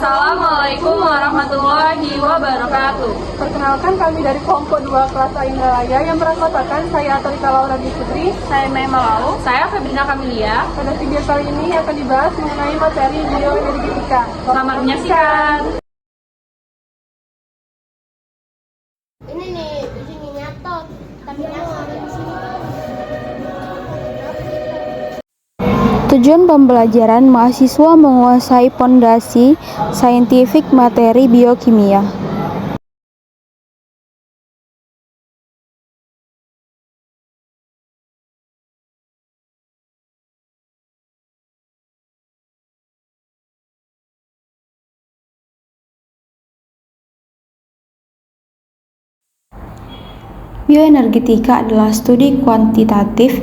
Assalamualaikum warahmatullahi wabarakatuh. Perkenalkan, kami dari kelompok 2 kelas A Indralaya yang beranggotakan saya Atorika Laura Putri, Saya Maima Lau. Saya Febrina Kamilia. pada video kali ini akan dibahas mengenai materi bioenergetika. Selamat menyaksikan. Ini nih di sini nyatot, tapi nyala di sini. Tujuan pembelajaran mahasiswa menguasai pondasi saintifik materi biokimia. Bioenergetika adalah studi kuantitatif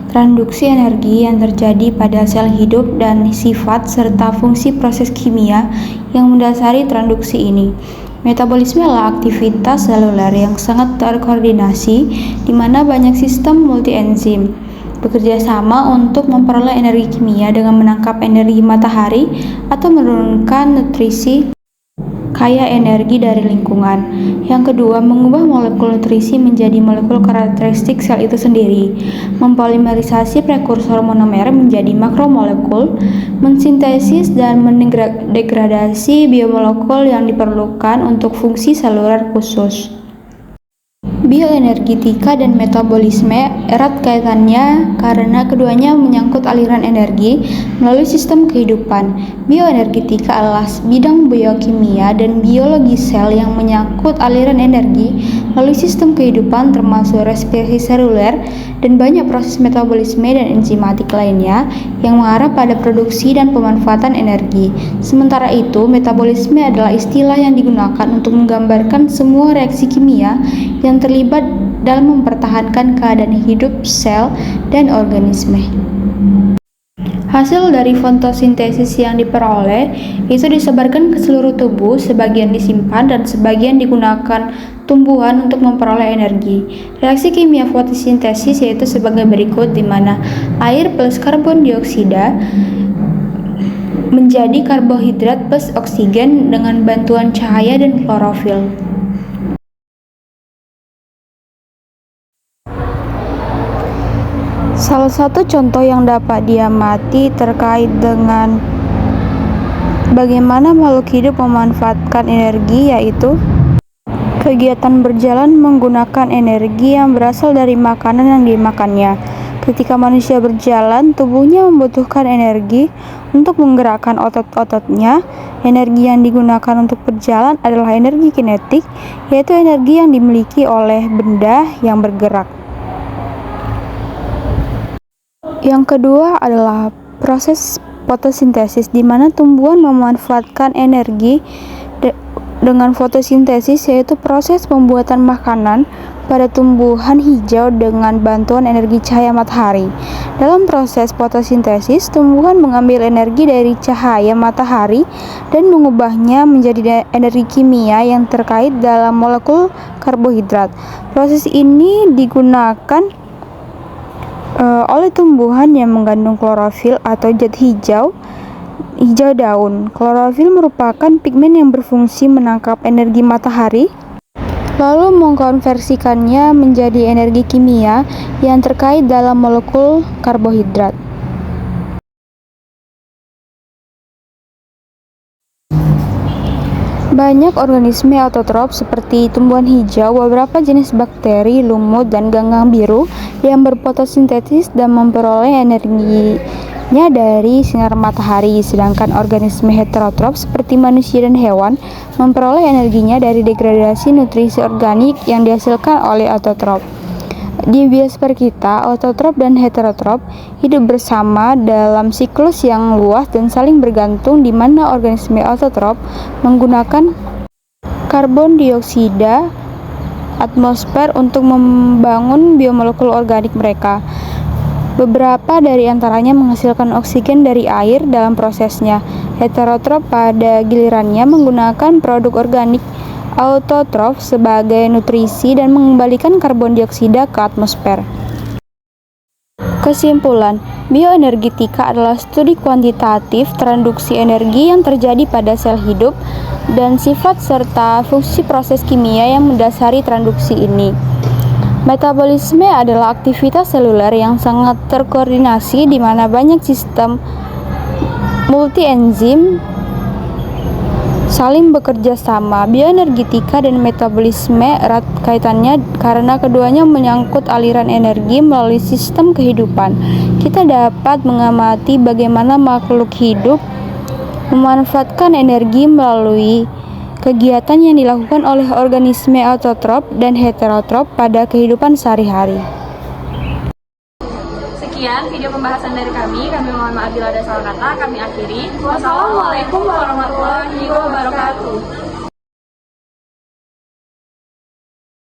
transduksi energi yang terjadi pada sel hidup dan sifat serta fungsi proses kimia yang mendasari transduksi ini. Metabolisme adalah aktivitas seluler yang sangat terkoordinasi di mana banyak sistem multi-enzim bekerja sama untuk memperoleh energi kimia dengan menangkap energi matahari atau menurunkan nutrisi kaya energi dari lingkungan. Yang kedua, mengubah molekul nutrisi menjadi molekul karakteristik sel itu sendiri, mempolimerisasi prekursor monomer menjadi makromolekul, mensintesis dan mendegradasi biomolekul yang diperlukan untuk fungsi seluler khusus. Bioenergetika dan metabolisme erat kaitannya karena keduanya menyangkut aliran energi melalui sistem kehidupan. Bioenergetika adalah bidang biokimia dan biologi sel yang menyangkut aliran energi melalui sistem kehidupan termasuk respirasi seluler dan banyak proses metabolisme dan enzimatik lainnya yang mengarah pada produksi dan pemanfaatan energi. Sementara itu, metabolisme adalah istilah yang digunakan untuk menggambarkan semua reaksi kimia yang terlibat dalam mempertahankan keadaan hidup sel dan organisme. Hasil dari fotosintesis yang diperoleh itu disebarkan ke seluruh tubuh, sebagian disimpan dan sebagian digunakan tumbuhan untuk memperoleh energi. Reaksi kimia fotosintesis yaitu sebagai berikut, di mana air plus karbon dioksida menjadi karbohidrat plus oksigen dengan bantuan cahaya dan klorofil. Salah satu contoh yang dapat diamati terkait dengan bagaimana makhluk hidup memanfaatkan energi yaitu kegiatan berjalan menggunakan energi yang berasal dari makanan yang dimakannya. Ketika manusia berjalan, tubuhnya membutuhkan energi untuk menggerakkan otot-ototnya. Energi yang digunakan untuk berjalan adalah energi kinetik, yaitu energi yang dimiliki oleh benda yang bergerak. Yang kedua adalah proses fotosintesis, di mana tumbuhan memanfaatkan energi dengan fotosintesis, yaitu proses pembuatan makanan pada tumbuhan hijau dengan bantuan energi cahaya matahari. Dalam proses fotosintesis, tumbuhan mengambil energi dari cahaya matahari dan mengubahnya menjadi energi kimia yang terkait dalam molekul karbohidrat. Proses ini digunakan oleh tumbuhan yang mengandung klorofil atau zat hijau daun. Klorofil merupakan pigmen yang berfungsi menangkap energi matahari, lalu mengkonversikannya menjadi energi kimia yang terkait dalam molekul karbohidrat. Banyak organisme autotrof seperti tumbuhan hijau, beberapa jenis bakteri, lumut, dan ganggang biru yang berfotosintesis dan memperoleh energinya dari sinar matahari, sedangkan organisme heterotrof seperti manusia dan hewan memperoleh energinya dari degradasi nutrisi organik yang dihasilkan oleh autotrof. Di biosfer kita, autotrof dan heterotrof hidup bersama dalam siklus yang luas dan saling bergantung, di mana organisme autotrof menggunakan karbon dioksida atmosfer untuk membangun biomolekul organik mereka. Beberapa dari antaranya menghasilkan oksigen dari air dalam prosesnya. Heterotrof pada gilirannya menggunakan produk organik autotrof sebagai nutrisi dan mengembalikan karbon dioksida ke atmosfer. Kesimpulan, bioenergetika adalah studi kuantitatif transaksi energi yang terjadi pada sel hidup dan sifat serta fungsi proses kimia yang mendasari transaksi ini. Metabolisme adalah aktivitas seluler yang sangat terkoordinasi di mana banyak sistem multi-enzim saling bekerja sama. Bioenergetika dan metabolisme erat kaitannya karena keduanya menyangkut aliran energi melalui sistem kehidupan. Kita dapat mengamati bagaimana makhluk hidup memanfaatkan energi melalui kegiatan yang dilakukan oleh organisme autotrof dan heterotrof pada kehidupan sehari-hari. Sekian video pembahasan dari kami mohon maaf bila ada salah kata, kami akhiri. Wassalamualaikum warahmatullahi wabarakatuh.